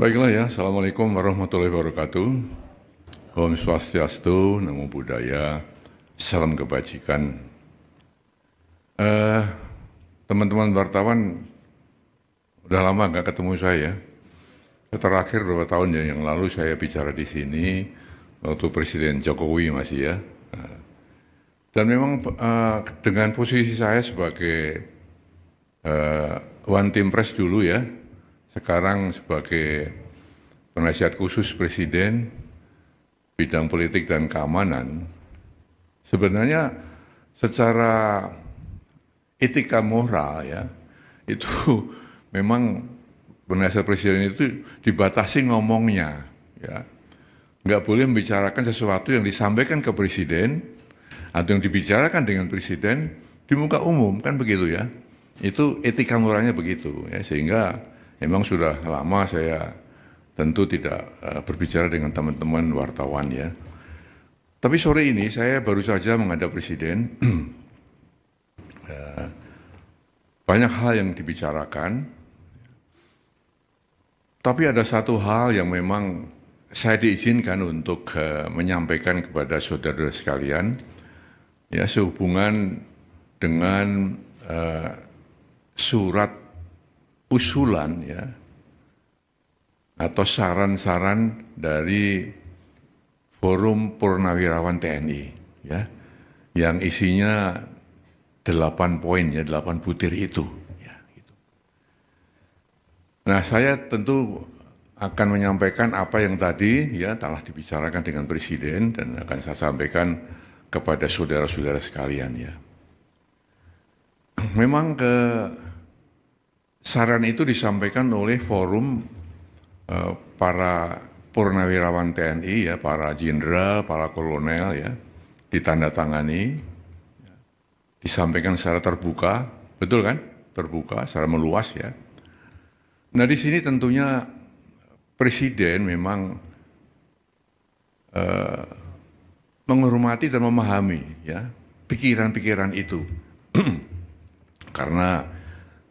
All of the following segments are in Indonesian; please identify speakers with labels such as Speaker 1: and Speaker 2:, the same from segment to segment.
Speaker 1: Baiklah ya, Assalamualaikum warahmatullahi wabarakatuh. Om Swastiastu, Namo Buddhaya, salam kebajikan. Teman-teman wartawan, udah lama nggak ketemu saya. Terakhir beberapa tahun ya yang lalu saya bicara di sini waktu Presiden Jokowi masih ya. Dan memang dengan posisi saya sebagai One Team Press dulu ya, sekarang sebagai penasihat khusus Presiden bidang politik dan keamanan, sebenarnya secara etika moral ya, itu memang penasihat Presiden itu dibatasi ngomongnya, ya, nggak boleh membicarakan sesuatu yang disampaikan ke Presiden atau yang dibicarakan dengan Presiden di muka umum, kan begitu ya. Itu etika moralnya begitu ya, sehingga memang sudah lama saya tentu tidak berbicara dengan teman-teman wartawan ya. Tapi sore ini saya baru saja menghadap Presiden. Banyak hal yang dibicarakan, tapi ada satu hal yang memang saya diizinkan untuk menyampaikan kepada saudara sekalian, ya, sehubungan dengan surat usulan ya, atau saran-saran dari Forum Purnawirawan TNI ya, yang isinya 8 poin ya, 8 butir itu ya, gitu. Nah, saya tentu akan menyampaikan apa yang tadi ya telah dibicarakan dengan Presiden dan akan saya sampaikan kepada saudara-saudara sekalian ya. Memang saran itu disampaikan oleh forum para purnawirawan TNI ya, para jenderal, para kolonel ya, ditandatangani, disampaikan secara terbuka, betul kan? Terbuka, secara meluas ya. Nah di sini tentunya Presiden memang menghormati dan memahami ya pikiran-pikiran itu, karena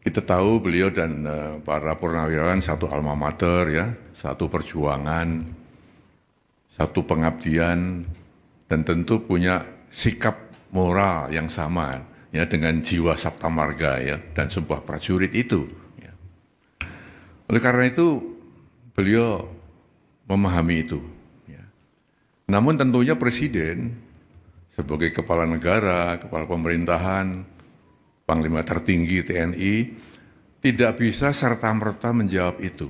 Speaker 1: kita tahu beliau dan para purnawirawan satu alma mater ya, satu perjuangan, satu pengabdian, dan tentu punya sikap moral yang sama ya dengan jiwa sabta marga ya dan sebuah prajurit itu. Ya. Oleh karena itu beliau memahami itu. Ya. Namun tentunya Presiden sebagai kepala negara, kepala pemerintahan, Panglima tertinggi TNI tidak bisa serta-merta menjawab itu.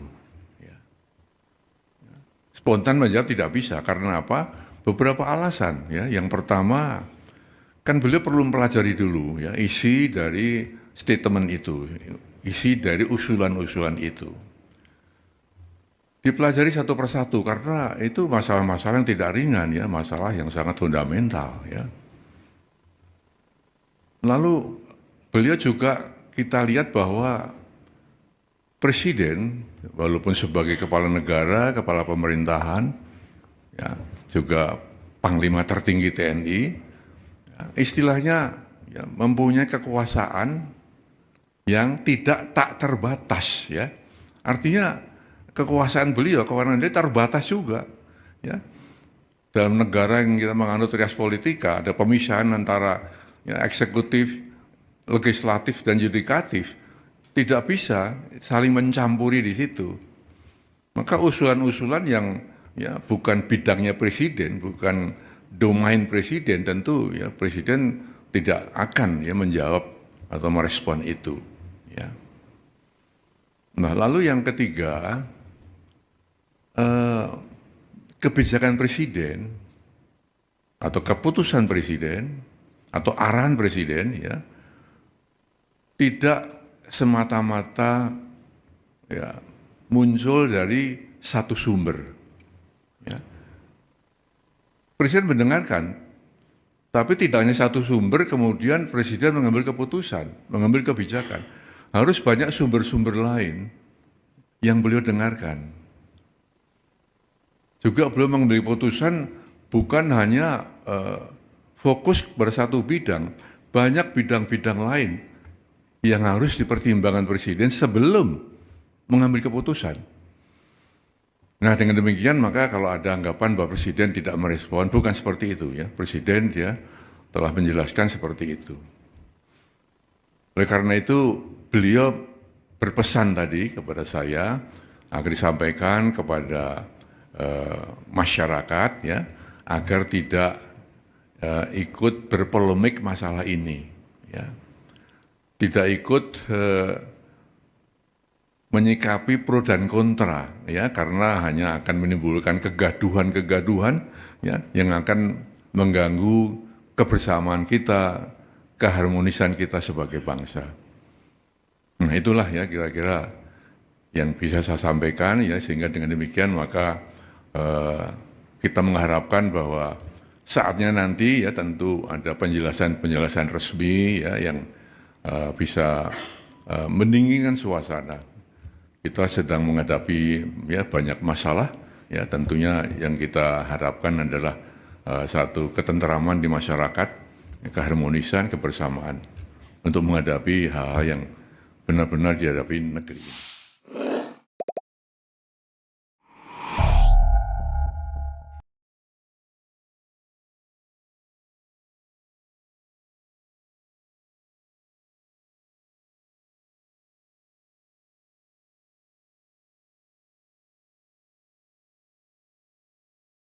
Speaker 1: Ya. Spontan menjawab tidak bisa, karena apa? Beberapa alasan. Ya. Yang pertama, kan beliau perlu mempelajari dulu ya, isi dari statement itu, isi dari usulan-usulan itu. Dipelajari satu persatu, karena itu masalah-masalah yang tidak ringan ya, masalah yang sangat fundamental ya. Lalu beliau juga kita lihat bahwa Presiden, walaupun sebagai kepala negara, kepala pemerintahan, ya, juga Panglima tertinggi TNI, ya, istilahnya ya, mempunyai kekuasaan yang tak terbatas. Ya. Artinya kekuasaan beliau, kewenangan dia terbatas juga. Ya. Dalam negara yang kita menganut res politika, ada pemisahan antara ya, eksekutif, legislatif dan yudikatif, tidak bisa saling mencampuri di situ. Maka usulan-usulan yang ya bukan bidangnya Presiden, bukan domain Presiden, tentu ya Presiden tidak akan ya menjawab atau merespon itu. Ya. Nah, lalu yang ketiga, kebijakan Presiden atau keputusan Presiden atau arahan Presiden ya tidak semata-mata ya, muncul dari satu sumber. Ya. Presiden mendengarkan, tapi tidak hanya satu sumber, kemudian Presiden mengambil keputusan, mengambil kebijakan. Harus banyak sumber-sumber lain yang beliau dengarkan. Juga beliau mengambil keputusan bukan hanya fokus pada satu bidang, banyak bidang-bidang lain yang harus dipertimbangkan Presiden sebelum mengambil keputusan. Nah, dengan demikian maka kalau ada anggapan bahwa Presiden tidak merespon, bukan seperti itu ya. Presiden dia telah menjelaskan seperti itu. Oleh karena itu beliau berpesan tadi kepada saya agar disampaikan kepada masyarakat ya agar tidak ikut berpolemik masalah ini, ya. Tidak ikut menyikapi pro dan kontra, ya, karena hanya akan menimbulkan kegaduhan-kegaduhan, ya, yang akan mengganggu kebersamaan kita, keharmonisan kita sebagai bangsa. Nah, itulah ya kira-kira yang bisa saya sampaikan, ya, sehingga dengan demikian maka kita mengharapkan bahwa saatnya nanti ya tentu ada penjelasan-penjelasan resmi ya yang bisa mendinginkan suasana. Kita sedang menghadapi ya banyak masalah, ya tentunya yang kita harapkan adalah satu ketenteraman di masyarakat, keharmonisan, kebersamaan untuk menghadapi hal-hal yang benar-benar dihadapi negeri.